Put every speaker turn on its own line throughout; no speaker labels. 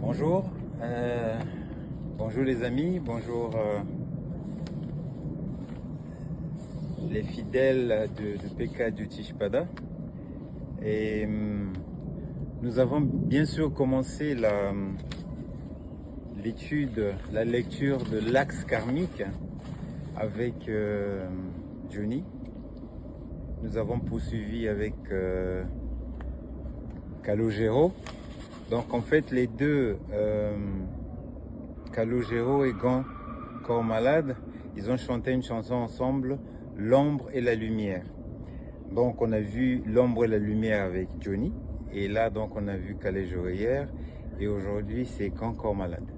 Bonjour, bonjour les amis, bonjour les fidèles de PK du Tishpada. Et nous avons bien sûr commencé la lecture de l'axe karmique avec Johnny. Nous avons poursuivi avec Calogero. Donc en fait les deux, Calogero et Gant Corps Malade, ils ont chanté une chanson ensemble, L'ombre et la lumière. Donc on a vu L'ombre et la lumière avec Johnny, et là donc on a vu Calogero hier, et aujourd'hui c'est Gant Corps Malade.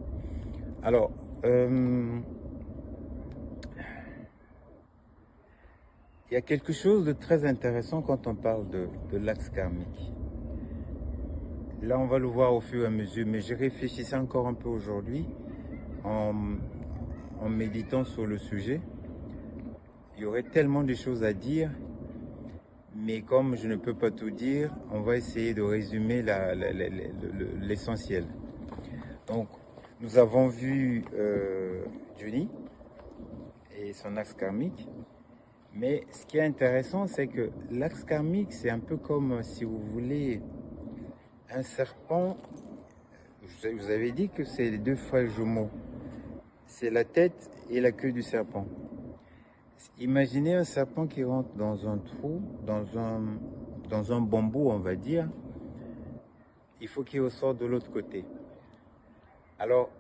Alors, il y a quelque chose de très intéressant quand on parle de l'axe karmique. Là, on va le voir au fur et à mesure, mais j'ai réfléchi encore un peu aujourd'hui en méditant sur le sujet. Il y aurait tellement de choses à dire, mais comme je ne peux pas tout dire, on va essayer de résumer l'essentiel. Donc, nous avons vu Johnny et son axe karmique, mais ce qui est intéressant, c'est que l'axe karmique, c'est un peu comme, si vous voulez, un serpent. Vous avez dit que c'est les deux frères jumeaux. C'est la tête et la queue du serpent. Imaginez un serpent qui rentre dans un trou, dans un bambou, on va dire. Il faut qu'il ressorte de l'autre côté. Alors,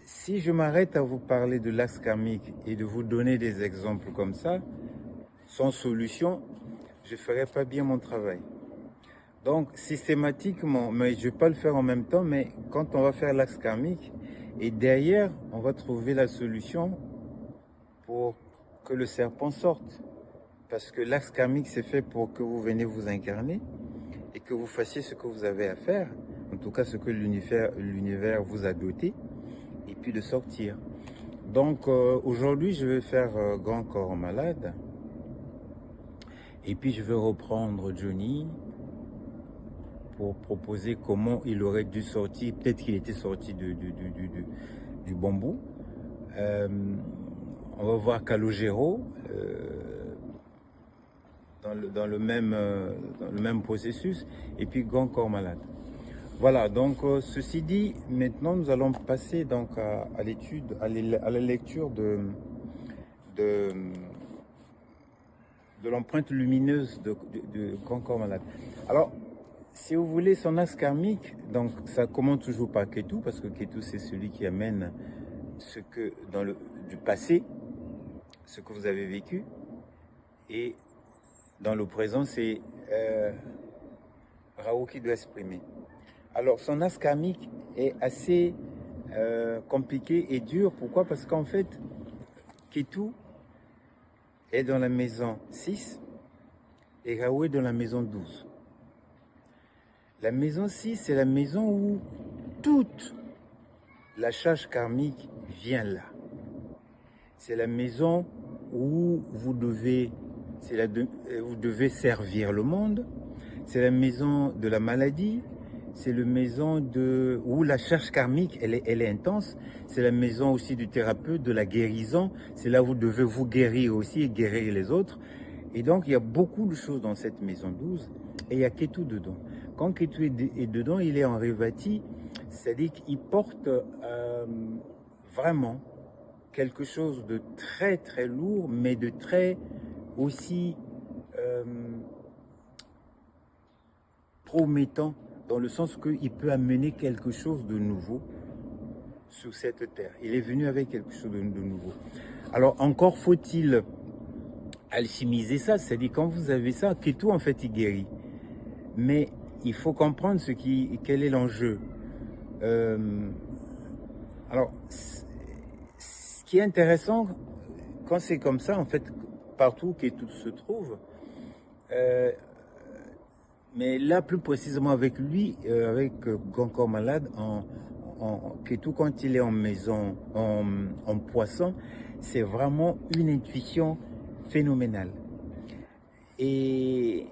si je m'arrête à vous parler de l'axe karmique et de vous donner des exemples comme ça, sans solution, je ne ferai pas bien mon travail. Donc, systématiquement, mais je ne vais pas le faire en même temps, mais quand on va faire l'axe karmique, et derrière, on va trouver la solution pour que le serpent sorte. Parce que l'axe karmique, c'est fait pour que vous veniez vous incarner et que vous fassiez ce que vous avez à faire, en tout cas ce que l'univers vous a doté, et puis de sortir. Donc, aujourd'hui, je vais faire Grand Corps Malade, et puis je vais reprendre Johnny, pour proposer comment il aurait dû sortir. Peut-être qu'il était sorti du bambou. On va voir Calogero dans le même processus. Et puis Gant Corps Malade. Voilà, donc ceci dit, maintenant nous allons passer donc à l'étude, à la lecture de l'empreinte lumineuse de Gant Corps Malade. Alors, si vous voulez, son axe karmique, donc ça commence toujours par Ketu, parce que Ketu c'est celui qui amène ce que du passé, ce que vous avez vécu, et dans le présent c'est Raoult qui doit exprimer. Alors son axe karmique est assez compliqué et dur. Pourquoi? Parce qu'en fait, Ketu est dans la maison 6 et Raoult est dans la maison 12. La maison 6, c'est la maison où toute la charge karmique vient là. C'est la maison où vous devez servir le monde. C'est la maison de la maladie. C'est la maison où la charge karmique, elle est intense. C'est la maison aussi du thérapeute, de la guérison. C'est là où vous devez vous guérir aussi et guérir les autres. Et donc, il y a beaucoup de choses dans cette maison 12. Et il y a Ketu dedans. Quand Ketu est dedans, il est en Revati, c'est-à-dire qu'il porte vraiment quelque chose de très très lourd, mais de très aussi promettant, dans le sens qu'il peut amener quelque chose de nouveau sur cette terre. Il est venu avec quelque chose de nouveau. Alors encore faut-il alchimiser ça, c'est-à-dire quand vous avez ça, Ketu en fait il guérit. Mais il faut comprendre quel est l'enjeu. Alors, ce qui est intéressant, quand c'est comme ça, en fait, partout où tout se trouve, mais là, plus précisément avec lui, avec Gant Corps Malade, Ketu, quand il est en maison, en poisson, c'est vraiment une intuition phénoménale. Et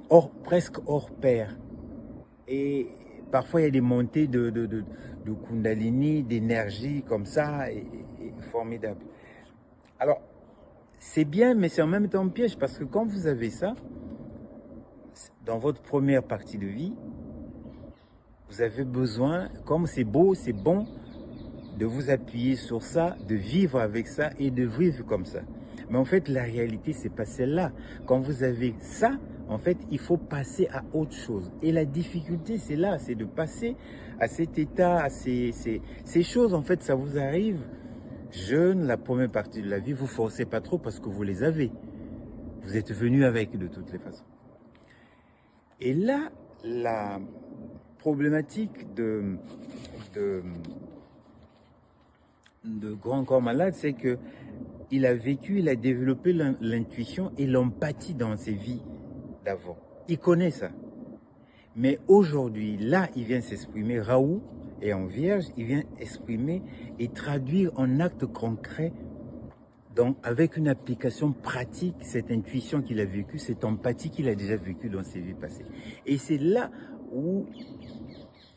presque hors pair. Et parfois il y a des montées de Kundalini, d'énergie comme ça, et formidable. Alors, c'est bien, mais c'est en même temps un piège, parce que quand vous avez ça, dans votre première partie de vie, vous avez besoin, comme c'est beau, c'est bon, de vous appuyer sur ça, de vivre avec ça et de vivre comme ça. Mais en fait, la réalité, c'est pas celle-là. Quand vous avez ça, en fait, il faut passer à autre chose. Et la difficulté, c'est là, c'est de passer à cet état, à ces choses, en fait, ça vous arrive jeune, la première partie de la vie, vous forcez pas trop parce que vous les avez. Vous êtes venu avec, de toutes les façons. Et là, la problématique de Grand Corps Malade, c'est que il a vécu, il a développé l'intuition et l'empathie dans ses vies d'avant. Il connaît ça. Mais aujourd'hui, là, il vient s'exprimer. Raoult est en vierge, il vient exprimer et traduire en acte concret, donc avec une application pratique, cette intuition qu'il a vécue, cette empathie qu'il a déjà vécue dans ses vies passées. Et c'est là où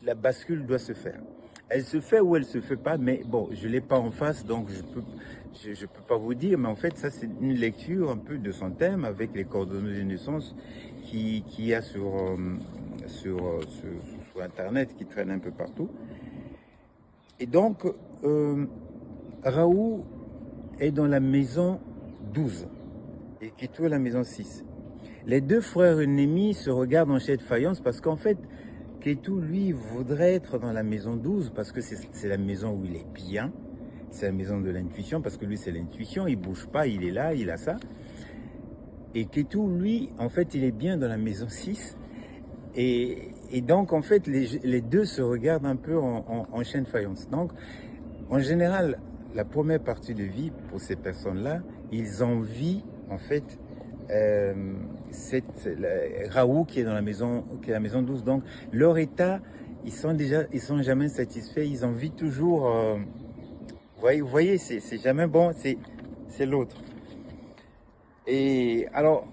la bascule doit se faire. Elle se fait ou elle se fait pas, mais bon, je l'ai pas en face, donc je peux pas vous dire, mais en fait, ça c'est une lecture un peu de son thème avec les coordonnées de naissance qui y a sur Internet, qui traîne un peu partout. Et donc, Raoult est dans la maison 12 et qui trouve la maison 6. Les deux frères ennemis se regardent en chaise de faïence parce qu'en fait, Ketu, lui, voudrait être dans la maison 12 parce que c'est la maison où il est bien. C'est la maison de l'intuition parce que lui, c'est l'intuition. Il bouge pas, il est là, il a ça. Et Ketu, lui, en fait, il est bien dans la maison 6. Et donc, en fait, les deux se regardent un peu en chaîne de faïence. Donc, en général, la première partie de vie pour ces personnes-là, ils envient, en fait, Raoult qui est dans la maison, qui est la maison 12. Donc, leur état, ils sont jamais satisfaits. Ils envient toujours. Vous voyez, c'est jamais bon. C'est l'autre. Et alors,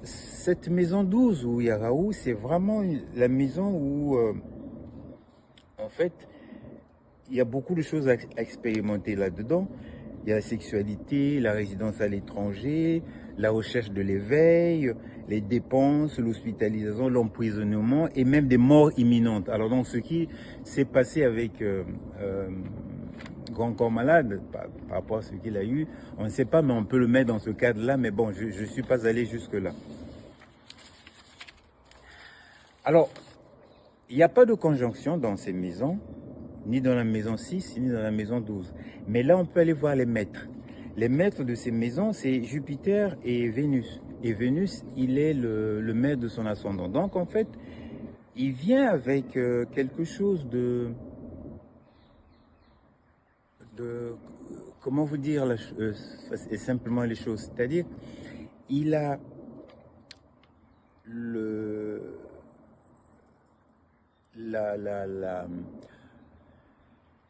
cette maison 12 où il y a Raoult, c'est vraiment la maison où, en fait, il y a beaucoup de choses à expérimenter là-dedans. Il y a la sexualité, la résidence à l'étranger, la recherche de l'éveil, les dépenses, l'hospitalisation, l'emprisonnement et même des morts imminentes. Alors donc ce qui s'est passé avec Grand Corps Malade, par rapport à ce qu'il a eu, on ne sait pas, mais on peut le mettre dans ce cadre-là, mais bon, je ne suis pas allé jusque-là. Alors, il n'y a pas de conjonction dans ces maisons, ni dans la maison 6, ni dans la maison 12. Mais là, on peut aller voir les maîtres. Les maîtres de ces maisons, c'est Jupiter et Vénus. Et Vénus, il est le maître de son ascendant. Donc, en fait, il vient avec quelque chose de comment vous dire simplement les choses. C'est-à-dire, il a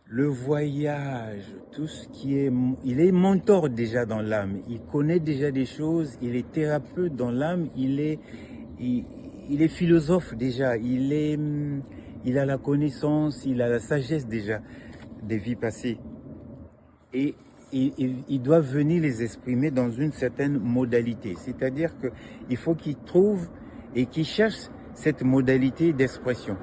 le voyage, tout ce qui est... Il est mentor déjà dans l'âme. Il connaît déjà des choses. Il est thérapeute dans l'âme. Il est philosophe déjà. Il a la connaissance, il a la sagesse déjà des vies passées. Et il doit venir les exprimer dans une certaine modalité. C'est-à-dire qu'il faut qu'il trouve et qu'il cherche cette modalité d'expression.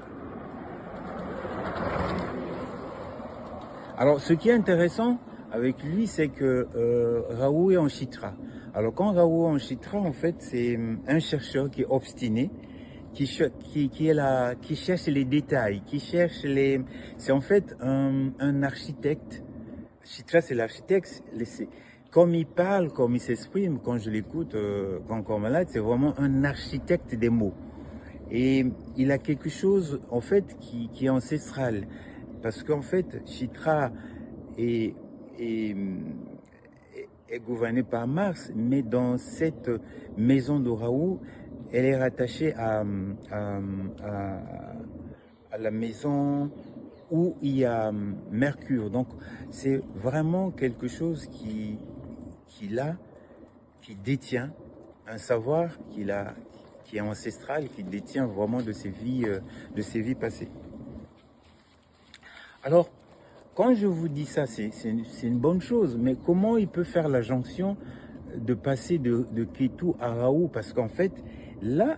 Alors, ce qui est intéressant avec lui, c'est que Raoult est en Chitra. Alors, quand Raoult est en Chitra, en fait, c'est un chercheur qui est obstiné, qui cherche les détails, qui cherche les... C'est en fait un architecte. Chitra, c'est l'architecte. Comme il parle, comme il s'exprime, quand je l'écoute, Grand Corps Malade, c'est vraiment un architecte des mots. Et il a quelque chose, en fait, qui est ancestral. Parce qu'en fait, Chitra est gouvernée par Mars, mais dans cette maison de Raoult, elle est rattachée à la maison où il y a Mercure. Donc, c'est vraiment quelque chose qui détient un savoir qu'il qui est ancestral, qui détient vraiment de ses vies passées. Alors, quand je vous dis ça, c'est une bonne chose, mais comment il peut faire la jonction de passer de Ketu à Rahu? Parce qu'en fait, là,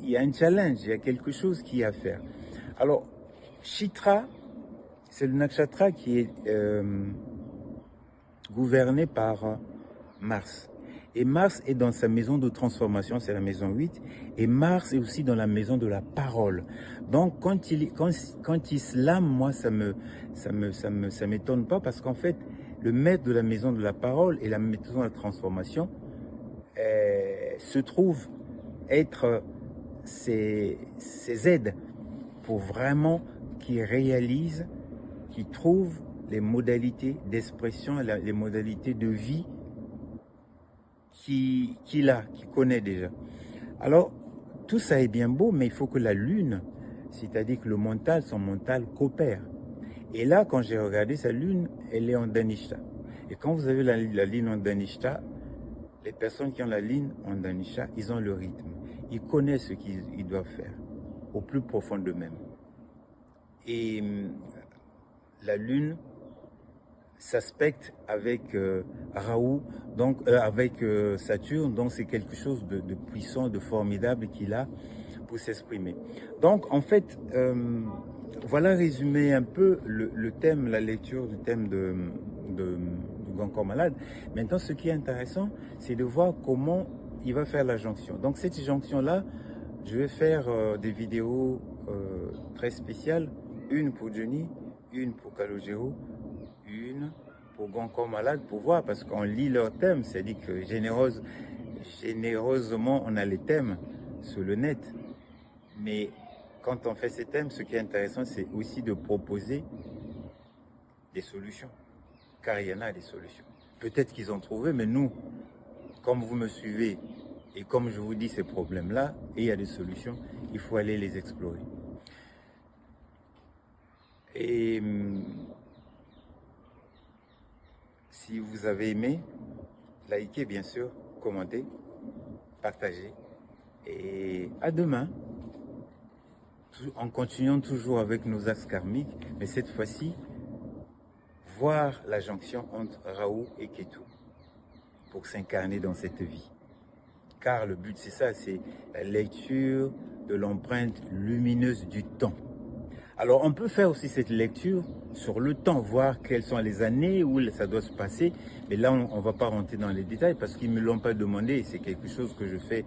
il y a un challenge, il y a quelque chose qui est à faire. Alors, Chitra, c'est le nakshatra qui est gouverné par Mars. Et Mars est dans sa maison de transformation, c'est la maison 8. Et Mars est aussi dans la maison de la parole. Donc, quand il slame, moi, ça m'étonne pas parce qu'en fait, le maître de la maison de la parole et la maison de la transformation se trouve être ses aides pour vraiment qu'il réalise, qu'il trouve les modalités d'expression, les modalités de vie qu'il connaît déjà. Alors, tout ça est bien beau, mais il faut que la lune, c'est-à-dire que le mental, son mental coopère. Et là, quand j'ai regardé sa lune, elle est en Dhanishta. Et quand vous avez la ligne en Dhanishta, les personnes qui ont la ligne en Dhanishta, ils ont le rythme. Ils connaissent ce qu'ils doivent faire, au plus profond d'eux-mêmes. Et la lune s'aspecte avec Rahu, donc avec Saturne, donc c'est quelque chose de puissant, de formidable qu'il a pour s'exprimer. Donc en fait, voilà résumé un peu le thème, la lecture du thème de Grand Corps Malade. Maintenant, ce qui est intéressant, c'est de voir comment il va faire la jonction. Donc cette jonction-là, je vais faire des vidéos très spéciales, une pour Johnny, une pour Calogero, une pour Grand Corps Malade, pour voir, parce qu'on lit leurs thèmes, c'est-à-dire que généreusement, on a les thèmes sur le net. Mais quand on fait ces thèmes, ce qui est intéressant, c'est aussi de proposer des solutions, car il y en a des solutions. Peut-être qu'ils ont trouvé, mais nous, comme vous me suivez, et comme je vous dis ces problèmes-là, et il y a des solutions, il faut aller les explorer. Et si vous avez aimé, likez bien sûr, commentez, partagez. Et à demain, en continuant toujours avec nos axes karmiques, mais cette fois-ci, voir la jonction entre Rahu et Ketu pour s'incarner dans cette vie. Car le but, c'est ça, c'est la lecture de l'empreinte lumineuse du temps. Alors, on peut faire aussi cette lecture sur le temps, voir quelles sont les années où ça doit se passer. Mais là, on ne va pas rentrer dans les détails parce qu'ils ne me l'ont pas demandé. C'est quelque chose que je fais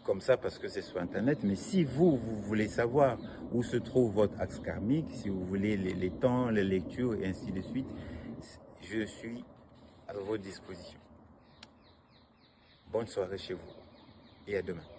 comme ça parce que c'est sur Internet. Mais si vous voulez savoir où se trouve votre axe karmique, si vous voulez les temps, les lectures et ainsi de suite, je suis à votre disposition. Bonne soirée chez vous et à demain.